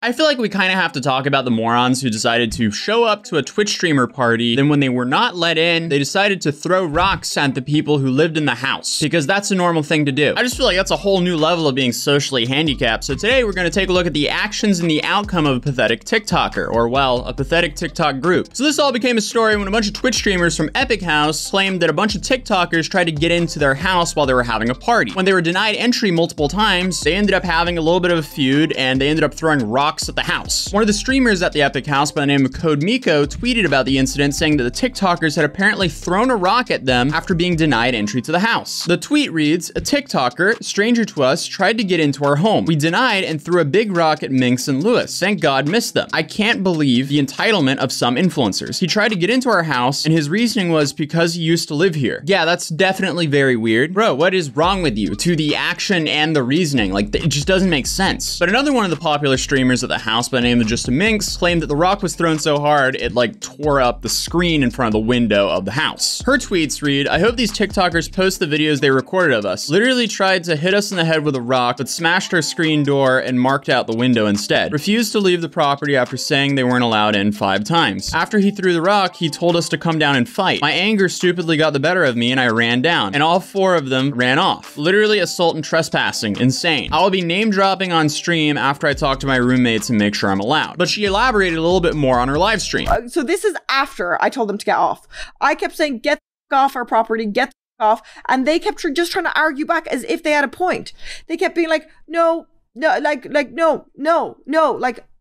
I feel like we kind of have to talk about the morons who decided to show up to a Twitch streamer party, then when they were not let in, they decided to throw rocks at the people who lived in the house, because that's a normal thing to do. I just feel like that's a whole new level of being socially handicapped. So today we're going to take a look at the actions and the outcome of a pathetic TikToker, or well, a pathetic TikTok group. So this all became a story when a bunch of Twitch streamers from Epic House claimed that a bunch of TikTokers tried to get into their house while they were having a party. When they were denied entry multiple times, they ended up having a little bit of a feud, and they ended up throwing rocks at the house. One of the streamers at the Epic House by the name of Code Miko tweeted about the incident, saying that the TikTokers had apparently thrown a rock at them after being denied entry to the house. The tweet reads, "A TikToker, stranger to us, tried to get into our home. We denied and threw a big rock at Minx and Lewis. Thank God missed them. I can't believe the entitlement of some influencers. He tried to get into our house, and his reasoning was because he used to live here." Yeah, that's definitely very weird. Bro, what is wrong with you? To the action and the reasoning, like, it just doesn't make sense. But another one of the popular streamers at the house by the name of Just a Minx claimed that the rock was thrown so hard it like tore up the screen in front of the window of the house. Her tweets read, "I hope these TikTokers post the videos they recorded of us. Literally tried to hit us in the head with a rock, but smashed our screen door and marked out the window instead. Refused to leave the property after saying they weren't allowed in 5 times. After he threw the rock, he told us to come down and fight. My anger stupidly got the better of me and I ran down, and all 4 of them ran off. Literally assault and trespassing. Insane. I will be name dropping on stream after I talk to my roommates and make sure I'm allowed." But she elaborated a little bit more on her live stream. So this is after I told them to get off. I kept saying, "Get the off our property, get the off," and they kept just trying to argue back as if they had a point. They kept being like, no, like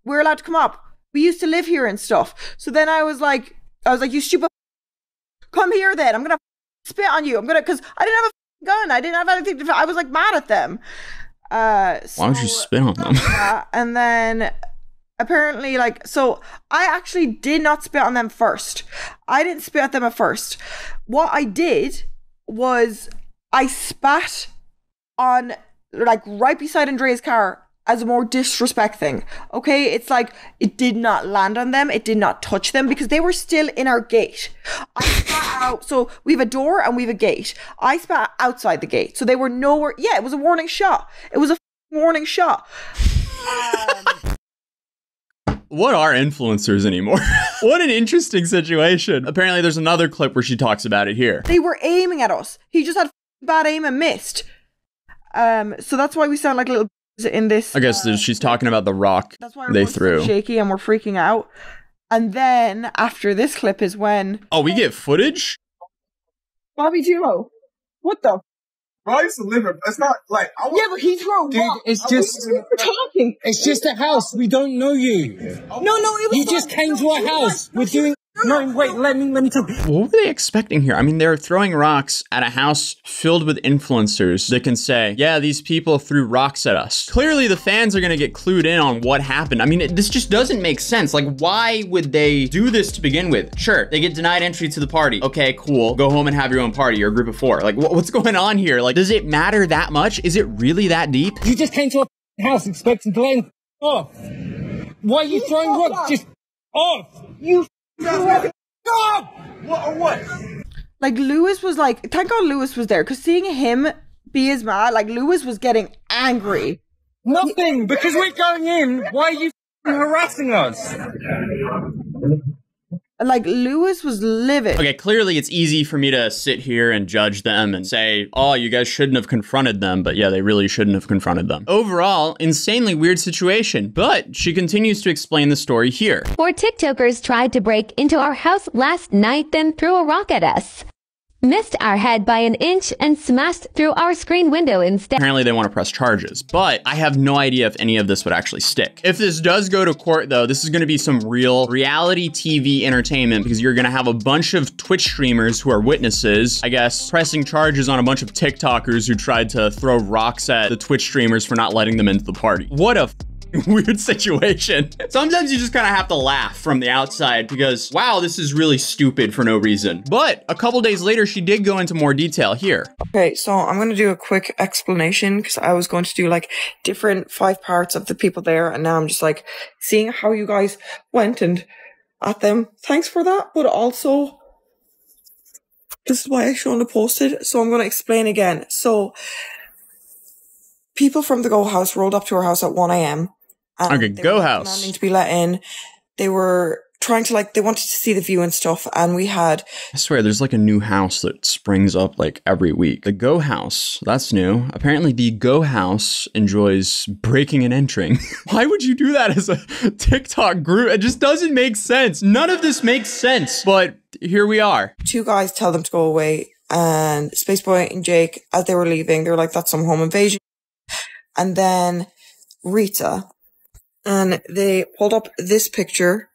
we're allowed to come up. We used to live here and stuff. So then I was like, "You stupid, come here then. I'm gonna spit on you. Because I didn't have a gun. I didn't have anything to, I was like mad at them." Why don't you spit on them? And then apparently, so I actually did not spit on them first. I didn't spit at them at first. What I did was I spat on, right beside Andrea's car as a more disrespect thing. Okay? It's like, it did not land on them. It did not touch them because they were still in our gate. I spat out. So we have a door and we have a gate. I spat outside the gate. So they were nowhere. Yeah, it was a warning shot. It was a warning shot. What are influencers anymore? What an interesting situation. Apparently there's another clip where she talks about it here. They were aiming at us. He just had bad aim and missed. So that's why we sound like little in this. I guess she's talking about the rock that's why they threw. So shaky and we're freaking out. And then after this clip is when... Oh, we get footage? Bobby Duo. What the... Bro, I used to live in, it's not like, yeah, but he threw a rock. It's just, talking. It's just a house. We don't know you. No, it was... You just came to our house. We're doing... No, wait, let me talk. What were they expecting here? I mean, they're throwing rocks at a house filled with influencers that can say, yeah, these people threw rocks at us. Clearly, the fans are going to get clued in on what happened. I mean, this just doesn't make sense. Like, why would they do this to begin with? Sure, they get denied entry to the party. Okay, cool. Go home and have your own party. You're a group of 4. Like, what's going on here? Like, does it matter that much? Is it really that deep? You just came to our house expecting to let him off. Why are you throwing rocks? Just off. You... God! What? Like, Lewis was like, thank God Lewis was there, because seeing him be as mad, like, Lewis was getting angry. Nothing, because we're going in. Why are you harassing us? Like, Lewis was livid. Okay, clearly it's easy for me to sit here and judge them and say, oh, you guys shouldn't have confronted them. But yeah, they really shouldn't have confronted them. Overall, insanely weird situation. But she continues to explain the story here. 4 TikTokers tried to break into our house last night, then threw a rock at us. Missed our head by an inch and smashed through our screen window instead. Apparently they want to press charges, but I have no idea if any of this would actually stick. If this does go to court though, this is going to be some real reality TV entertainment because you're going to have a bunch of Twitch streamers who are witnesses, I guess, pressing charges on a bunch of TikTokers who tried to throw rocks at the Twitch streamers for not letting them into the party. What a weird situation. Sometimes you just kind of have to laugh from the outside because, wow, this is really stupid for no reason. But a couple days later, she did go into more detail here. Okay, so I'm going to do a quick explanation because I was going to do like different 5 parts of the people there. And now I'm just like seeing how you guys went and at them. Thanks for that. But also, this is why I shouldn't have posted. So I'm going to explain again. So people from the Go House rolled up to our house at 1 a.m. And Okay, they go were house. demanding to be let in. They were trying to they wanted to see the view and stuff. And we had, I swear, there's like a new house that springs up like every week. The Go House, that's new. Apparently the Go House enjoys breaking and entering. Why would you do that as a TikTok group? It just doesn't make sense. None of this makes sense, but here we are. 2 guys tell them to go away. And Spaceboy and Jake, as they were leaving, they were like, that's some home invasion. And then Rita, and they pulled up this picture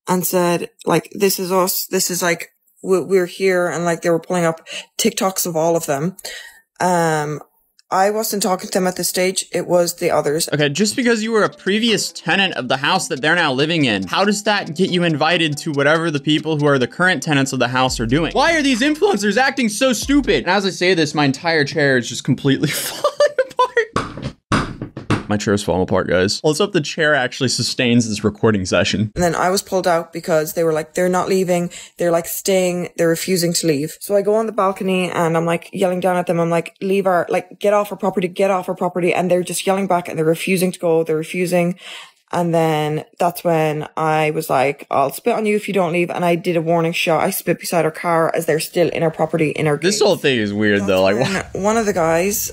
and said, like, this is us. This is like, we're here. And like, they were pulling up TikToks of all of them. I wasn't talking to them at this stage. It was the others. Okay, just because you were a previous tenant of the house that they're now living in, how does that get you invited to whatever the people who are the current tenants of the house are doing? Why are these influencers acting so stupid? And as I say this, my entire chair is just completely falling apart. My chair's falling apart, guys. Let's hope the chair actually sustains this recording session. And then I was pulled out because they were like, they're not leaving. They're like staying. They're refusing to leave. So I go on the balcony and I'm like yelling down at them. I'm like, get off our property, get off our property. And they're just yelling back and they're refusing to go. They're refusing. And then that's when I was like, I'll spit on you if you don't leave. And I did a warning shot. I spit beside our car as they're still in our property, in our This gates. whole thing is weird though. Like, One of the guys,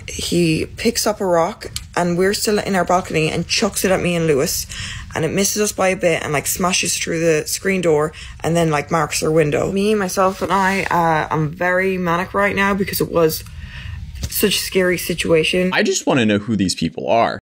he picks up a rock and we're still in our balcony and chucks it at me and Lewis. And it misses us by a bit and like smashes through the screen door and then like marks our window. Me, myself and I'm very manic right now because it was such a scary situation. I just want to know who these people are.